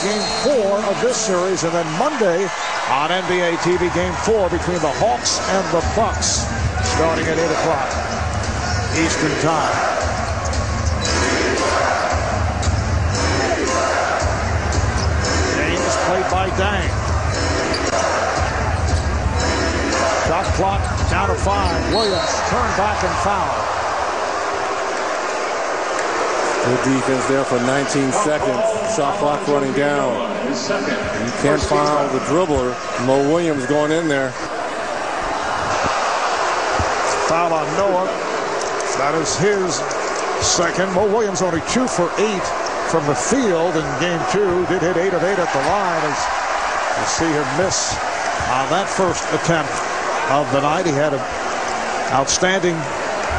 Game 4 of this series, and then Monday on NBA TV, Game 4 between the Hawks and the Bucks, starting at 8 o'clock Eastern Time. James played by Dang. Shot clock down to 5. Williams turned back and fouled. Good defense there for 19 seconds. Shot clock running down. You can't foul the dribbler. Mo Williams going in there. Foul on Noah. That is his second. Mo Williams only 2 for 8 from the field in Game 2. Did hit 8 of 8 at the line, as you see him miss on that first attempt of the night. He had an outstanding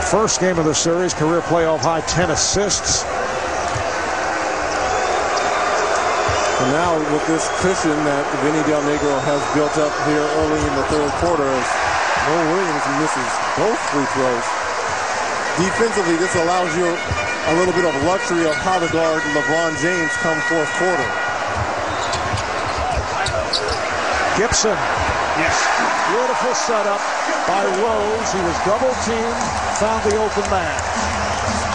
first game of the series, career playoff high 10 assists. And now with this cushion that Vinny Del Negro has built up here early in the third quarter, as Mo Williams misses both free throws. Defensively, this allows you a little bit of luxury of how to guard LeBron James come fourth quarter. Gibson. Yes. Beautiful setup by Rose. He was double teamed, found the open man.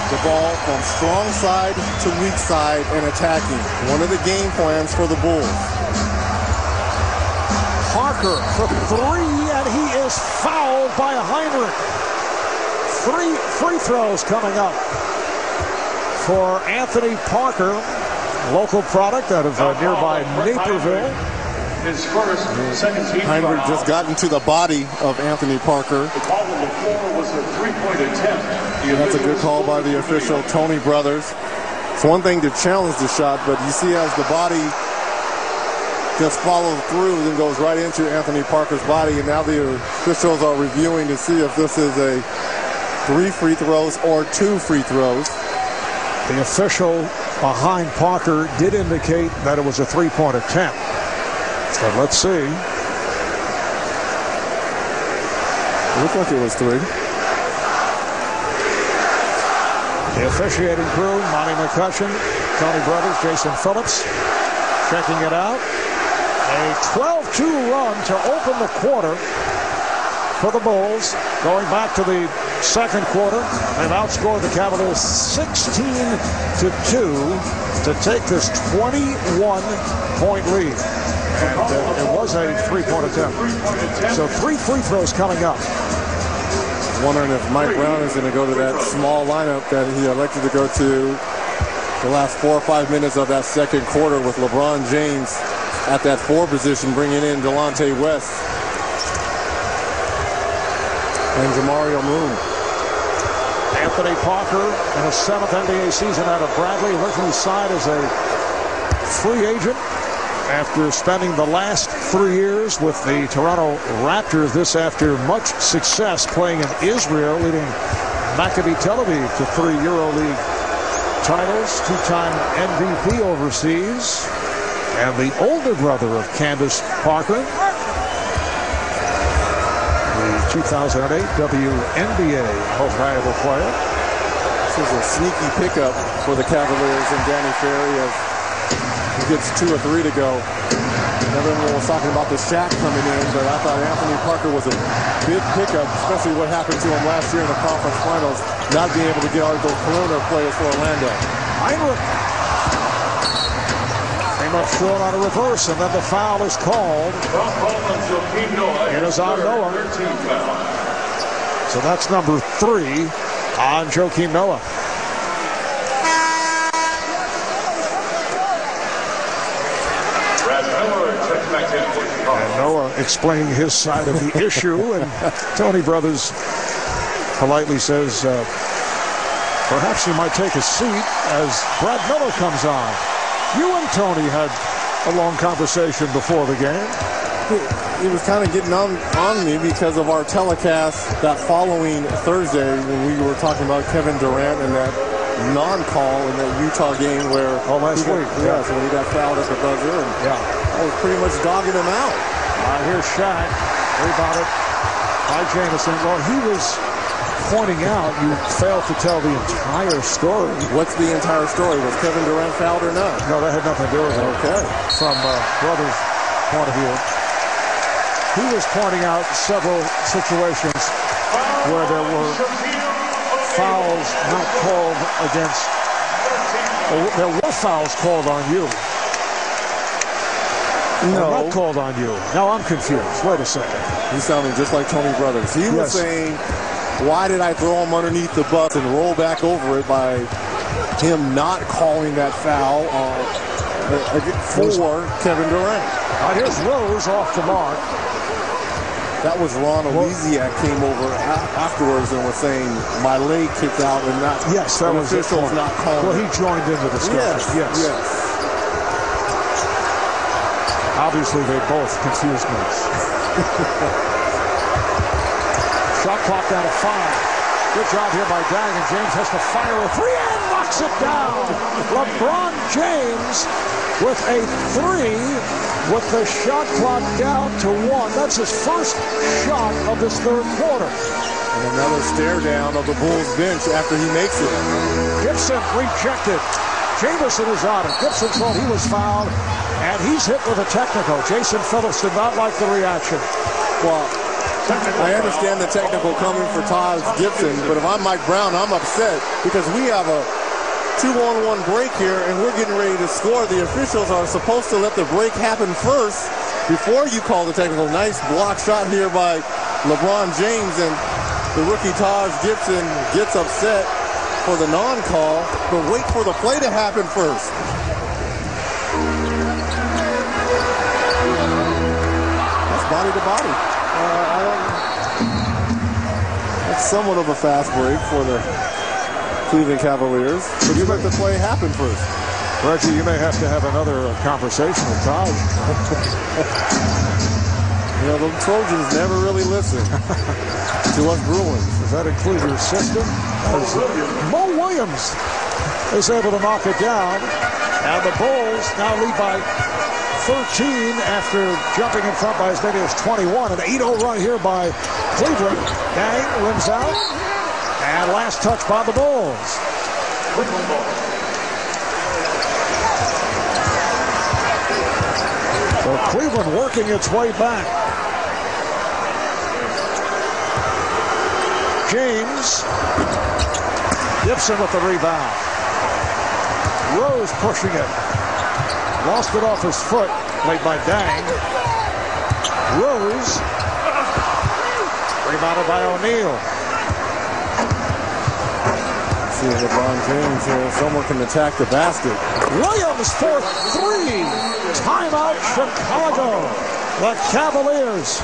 The ball from strong side to weak side and attacking. One of the game plans for the Bulls. Parker for 3, and he is fouled by Heinrich. 3 free throws coming up for Anthony Parker, local product out of nearby Naperville. His first, second team Heinrich foul. just got into the body of Anthony Parker. The call on the floor was a three-point attempt. That's a good call by the official, Tony Brothers. It's one thing to challenge the shot, but you see as the body just follows through and goes right into Anthony Parker's body, and now the officials are reviewing to see if this is a 3 free throws or 2 free throws. The official behind Parker did indicate that it was a 3-point attempt. But let's see. It looked like it was 3. The officiating crew, Monty McCutcheon, Tony Brothers, Jason Phillips, checking it out. A 12-2 run to open the quarter for the Bulls. Going back to the second quarter, they've outscored the Cavaliers 16-2 to take this 21-point lead. And it was a 3-point attempt. So 3 free throws coming up. Wondering if Mike Brown is going to go to that small lineup that he elected to go to the last 4 or 5 minutes of that second quarter, with LeBron James at that 4 position, bringing in Delonte West and Jamario Moon. Anthony Parker in his 7th NBA season out of Bradley, originally signed as a free agent after spending the last 3 years with the Toronto Raptors. This after much success playing in Israel, leading Maccabi Tel Aviv to 3 EuroLeague titles, 2-time MVP overseas, and the older brother of Candace Parker, the 2008 WNBA Most Valuable Player. This is a sneaky pickup for the Cavaliers and Danny Ferry as he gets 2 or 3 to go. Everyone was talking about the Shaq coming in, but I thought Anthony Parker was a big pickup, especially what happened to him last year in the conference finals, not being able to get out of those perimeter players for Orlando. Heinrich came up short on a reverse, and then the foul is called. It is on Noah. So that's number 3 on Joakim Noah. And Noah explaining his side of the issue, and Tony Brothers politely says, perhaps you might take a seat as Brad Miller comes on. You and Tony had a long conversation before the game. He was kind of getting on me because of our telecast that following Thursday when we were talking about Kevin Durant and that non-call in that Utah game where last week, yeah, so when he got fouled at the buzzer, and I was pretty much dogging him out. Here's Shaq, rebounded by Jamison. Well, he was pointing out you failed to tell the entire story. What's the entire story? Was Kevin Durant fouled or not? No, that had nothing to do with it. Okay. From brother's point of view. He was pointing out several situations where there were fouls not called against. There were fouls called on you. No. Not called on you. Now I'm confused. Wait a second. He's sounding just like Tony Brothers. He was saying, why did I throw him underneath the bus and roll back over it by him not calling that foul for Kevin Durant? Here's Rose off the mark. That was Ron Oleziak came over afterwards and was saying, my leg kicked out and not. Yes, that was officials not calling. Well, he joined in the discussion. Yes. Obviously, they both confused me. Shot clock down to 5. Good job here by Dang, and James has to fire a 3 and knocks it down. LeBron James with a 3 with the shot clock down to 1. That's his first shot of this third quarter. And another stare down of the Bulls bench after he makes it. Gibson rejected. Jameson is on it. Gibson thought he was fouled, and he's hit with a technical. Jason Phillips did not like the reaction. Well, I understand the technical coming for Taj Gibson, but if I'm Mike Brown, I'm upset because we have a 2-on-1 break here, and we're getting ready to score. The officials are supposed to let the break happen first before you call the technical. Nice block shot here by LeBron James, and the rookie Taj Gibson gets upset for the non-call, but wait for the play to happen first. That's body to body. That's somewhat of a fast break for the Cleveland Cavaliers, but you let the play happen first. Reggie, you may have to have another conversation with Taj. You know, the Trojans never really listen to us Bruins. Does that include your system? Mo Williams is able to knock it down, and the Bulls now lead by 13 after jumping in front by as many as 21. An 8-0 run here by Cleveland. Dang rims out. And last touch by the Bulls. So Cleveland working its way back. James. Gibson with the rebound. Rose pushing it. Lost it off his foot. Played by Dang. Rose. Rebounded by O'Neal. See LeBron James here. Someone can attack the basket. Williams for 3. Timeout Chicago. The Cavaliers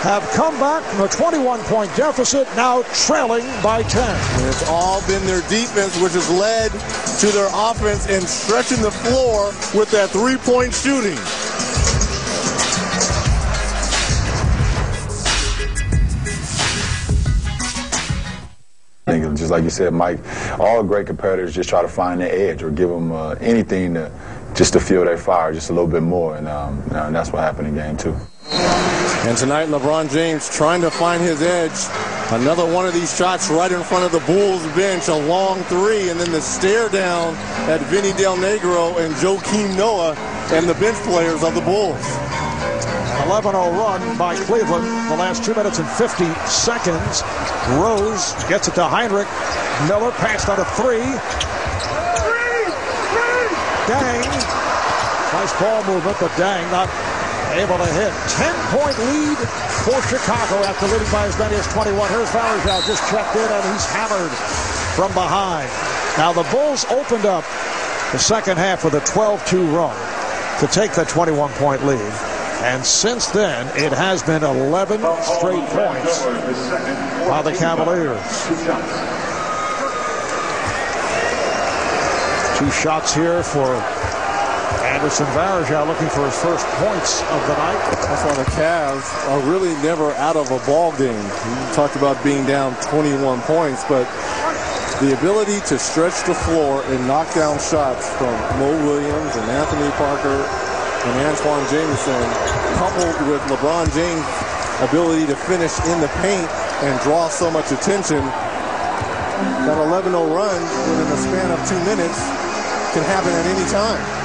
have come back from a 21-point deficit, now trailing by 10. And it's all been their defense, which has led to their offense and stretching the floor with that three-point shooting. Just like you said, Mike, all great competitors just try to find their edge or give them anything just to fuel their fire just a little bit more, and that's what happened in game 2. And tonight, LeBron James trying to find his edge. Another one of these shots right in front of the Bulls bench, a long 3, and then the stare down at Vinny Del Negro and Joakim Noah and the bench players of the Bulls. 11-0 run by Cleveland. The last 2 minutes and 50 seconds. Rose gets it to Heinrich. Miller passed on a 3. Dang. Nice ball movement, but Dang not able to hit. 10-point lead for Chicago after leading by as many as 21. Here's Varejao just checked in, and he's hammered from behind. Now the Bulls opened up the second half with a 12-2 run to take the 21-point lead. And since then, it has been 11 straight points by the Cavaliers. 2 shots here for Anderson Varejao, looking for his first points of the night. That's why the Cavs are really never out of a ball game. You talked about being down 21 points, but the ability to stretch the floor and knock down shots from Mo Williams and Anthony Parker and Antoine Jameson, coupled with LeBron James' ability to finish in the paint, and draw so much attention. That 11-0 run within the span of 2 minutes can happen at any time.